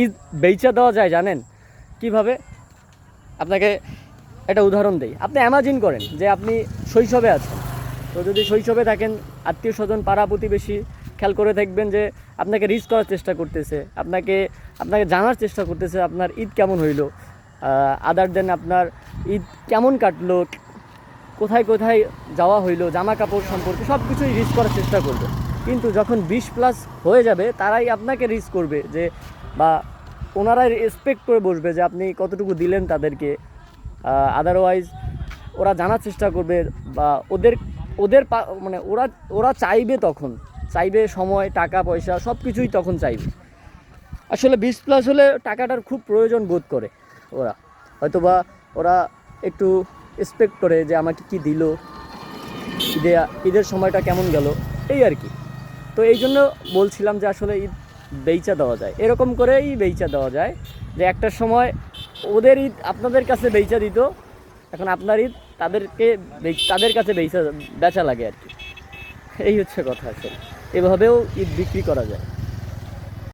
ঈদ বেচা দেওয়া যায় জানেন কিভাবে? আপনাকে একটা উদাহরণ দেই। আপনি ইমাজিন করেন যে আপনি শৈশবে আছেন। তো যদি শৈশবে থাকেন, আত্মীয় স্বজন পাড়া প্রতিবেশী খেয়াল করে দেখবেন যে আপনাকে রিচ করার চেষ্টা করতেছে, আপনাকে আপনাকে জানার চেষ্টা করতেছে আপনার ঈদ কেমন হইলো, আদার দেন আপনার ঈদ কেমন কাটলো, কোথায় কোথায় যাওয়া হইলো, জামা কাপড় সম্পর্কে সব কিছুই রিচ করার চেষ্টা করবে। কিন্তু যখন 20+ হয়ে যাবে তারাই আপনাকে রিচ করবে, যে বা ওনারাই রেসপেক্ট করে বসবে যে আপনি কতটুকু দিলেন তাদেরকে। আদারওয়াইজ ওরা জানার চেষ্টা করবে, বা ওদের ওদের মানে ওরা ওরা চাইবে, তখন চাইবে সময়, টাকা পয়সা সব কিছুই তখন চাইবে। আসলে 20+ হলে টাকাটার খুব প্রয়োজন বোধ করে ওরা, হয়তোবা ওরা একটু এক্সপেক্ট করে যে আমাকে কি দিল, ঈদে ঈদের সময়টা কেমন গেল, এই আর কি। তো এই জন্য বলছিলাম যে আসলে ঈদ বেচা দেওয়া যায়, এরকম করেই বেচা দেওয়া যায় যে একটা সময় ওদের ঈদ আপনাদের কাছে বেচা দিত, এখন আপনার ঈদ তাদেরকে তাদের কাছে বেচা লাগে আর কি। এই হচ্ছে কথা। আসলে এভাবেও ঈদ বিক্রি করা যায়।